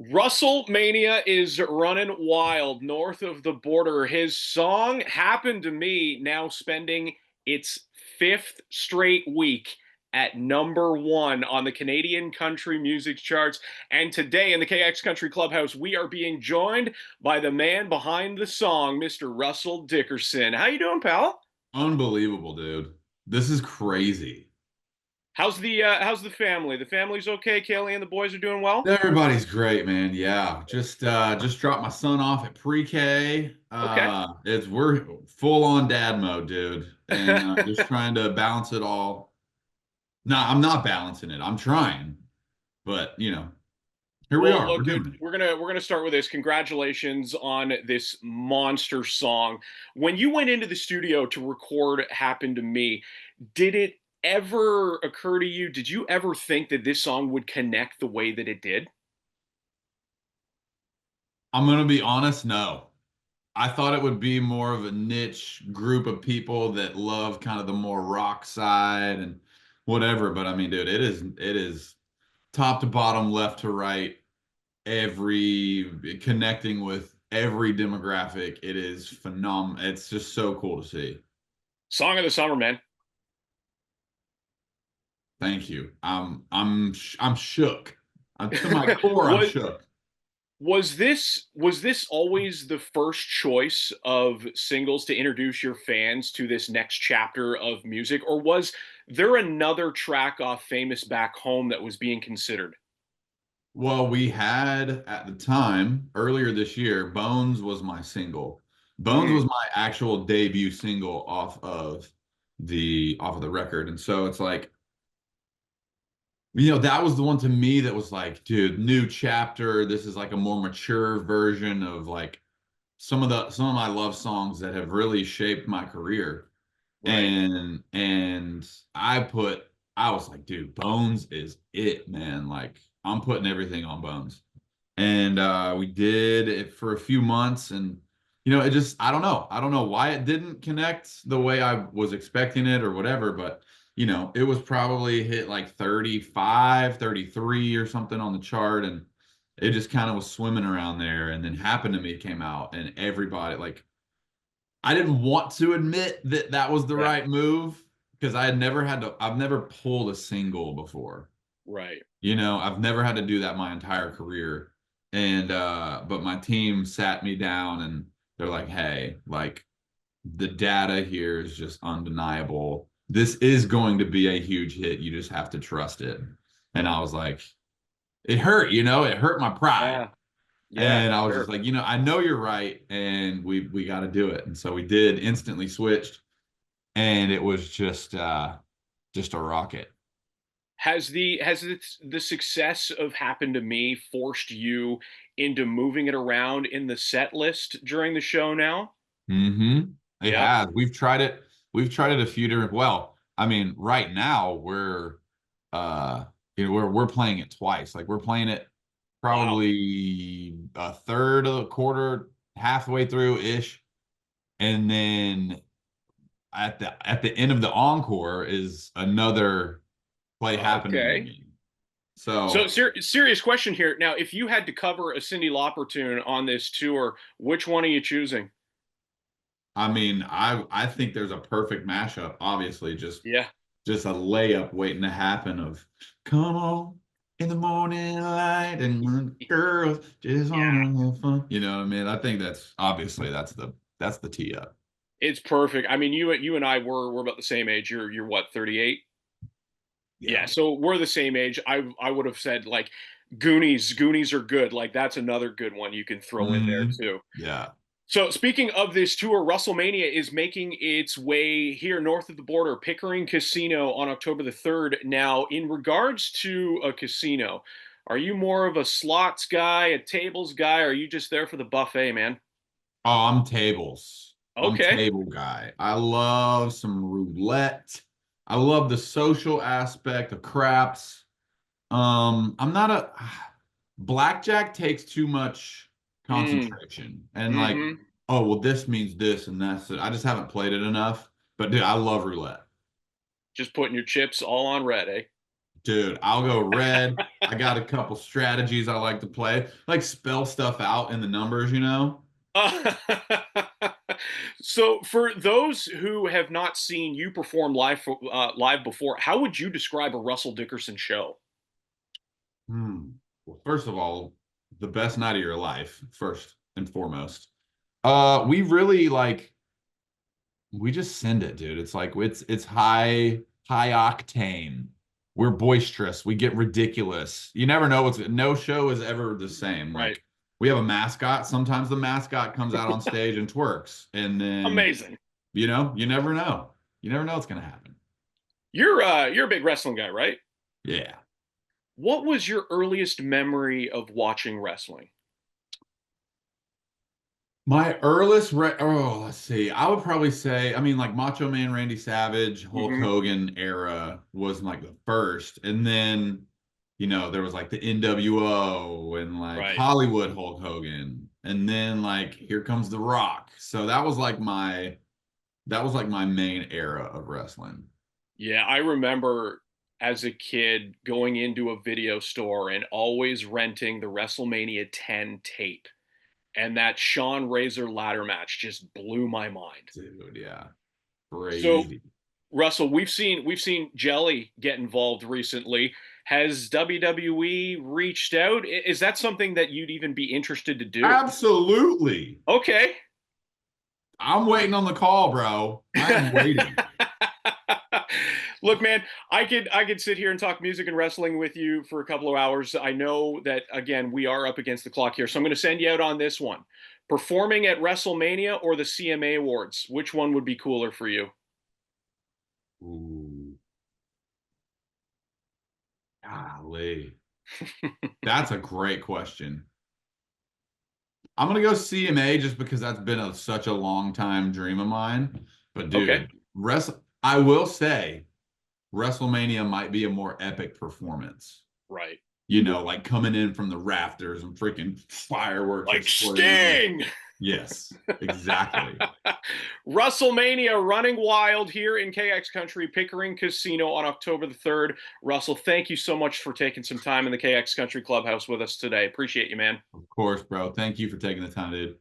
Russell Mania is running wild north of the border. His song Happened to Me now spending its fifth straight week at number one on the Canadian country music charts. And today in the KX Country Clubhouse, we are being joined by the man behind the song, Mr. Russell Dickerson. How you doing, pal? Unbelievable, dude. This is crazy. How's the family? The family's okay. Kaylee and the boys are doing well? Everybody's great, man. Yeah. Just dropped my son off at pre-K. Okay. We're full on dad mode, dude. And just trying to balance it all. No, I'm not balancing it. I'm trying. But, here we Well, are. We're look, dude, doing it. we're gonna start with this. Congratulations on this monster song. When you went into the studio to record "Happened to Me," did it ever occur to you? Did you ever think that this song would connect the way that it did? I'm gonna be honest, no. I thought it would be more of a niche group of people that love kind of the more rock side and whatever. But I mean, dude, it is top to bottom, left to right, every connecting with every demographic. It is phenomenal. It's just so cool to see. Song of the summer, man. Thank you. I'm shook. To my core, I'm Was shook. was this always the first choice of singles to introduce your fans to this next chapter of music, or was there another track off Famous Back Home that was being considered? Well, we had at the time earlier this year, Bones was my single. Bones Mm, was my actual debut single off of the record. And so it's like, that was the one to me that was like, dude, new chapter. This is like a more mature version of like some of my love songs that have really shaped my career. right. And I was like, dude, Bones is it, man. Like I'm putting everything on Bones. And we did it for a few months, and it just I don't know why it didn't connect the way I was expecting it or whatever, but it was probably hit like 35, 33 or something on the chart, and it just kind of was swimming around there. And then Happened to Me came out, and everybody, like, I didn't want to admit that that was the Yeah, right move because I've never pulled a single before. right. I've never had to do that my entire career. And but my team sat me down and they're like, "Hey, like the data here is just undeniable. This is going to be a huge hit. You just have to trust it." And I was like, it hurt, it hurt my pride. Yeah, yeah, And I was just sure. like, I know you're right, and we got to do it. And so we did, instantly switched, and it was just a rocket. Has the success of Happened to Me forced you into moving it around in the set list during the show now? It Yep. has. We've tried it a few different. Well, I mean, right now uh we're playing it twice. Like we're playing it Wow. probably a third of the quarter, halfway through ish, and then at the end of the encore is another play happening to Okay. me. So, So serious question here. Now, if you had to cover a Cyndi Lauper tune on this tour, which one are you choosing? I mean, I think there's a perfect mashup. Obviously, just Yeah. just a layup waiting to happen of come on in the morning light and girls just Yeah. wanna have fun. You know what I mean? I think that's obviously that's the tee up. It's perfect. I mean, you and I we're about the same age. You're what, 38? Yeah, Yeah. so we're the same age. I would have said like Goonies. Goonies are good. Like that's another good one you can throw in there Hmm. too. Yeah. So speaking of this tour, WrestleMania is making its way here north of the border, Pickering Casino on October the 3rd. Now, in regards to a casino, are you more of a slots guy, a tables guy, or are you just there for the buffet, man? Oh, I'm tables. I'm Okay. table guy. I love some roulette. I love the social aspect of craps. I'm not a blackjack takes too much Mm. concentration and like, Mm-hmm. oh well, this means this and that's it. I just haven't played it enough. But dude, I love roulette. Just putting your chips all on red, eh? Dude, I'll go red. I got a couple strategies I like to play, like spell stuff out in the numbers, you know? Uh, so, for those who have not seen you perform live before, how would you describe a Russell Dickerson show? Hmm. Well, first of all, the best night of your life, first and foremost. We really like we just send it, dude. It's like it's high octane. We're boisterous. We get ridiculous. You never know what's no show is ever the same. Right. Like we have a mascot. Sometimes the mascot comes out on stage and twerks. And then, Amazing. you never know. You never know what's gonna happen. You're a big wrestling guy, right? Yeah. What was your earliest memory of watching wrestling? My let's see. I would probably say, I mean, like Macho Man Randy Savage, Hulk Hmm. Hogan era was like the first. And then, there was like the NWO and like Right. Hollywood Hulk Hogan. And then like here comes The Rock. So that was like my main era of wrestling. Yeah, I remember as a kid going into a video store and always renting the WrestleMania 10 tape. And that Shawn Razor ladder match just blew my mind. Dude, yeah. So, Crazy. Russell, we've seen Jelly get involved recently. Has WWE reached out? Is that something that you'd even be interested to do? Absolutely. Okay. I'm waiting on the call, bro. I am waiting. Look, man, I could sit here and talk music and wrestling with you for a couple of hours. I know that again we are up against the clock here, so I'm going to send you out on this one. Performing at WrestleMania or the CMA Awards, which one would be cooler for you? Ooh, golly. That's a great question. I'm gonna go CMA just because that's been such a long time dream of mine. But Okay. dude, I will say WrestleMania might be a more epic performance. Right. Like coming in from the rafters and freaking fireworks Like exploding. Sting. Yes, exactly. WrestleMania running wild here in KX Country Pickering Casino on October the 3rd. Russell, thank you so much for taking some time in the KX Country Clubhouse with us today. Appreciate you, man. Of course, bro. Thank you for taking the time, dude.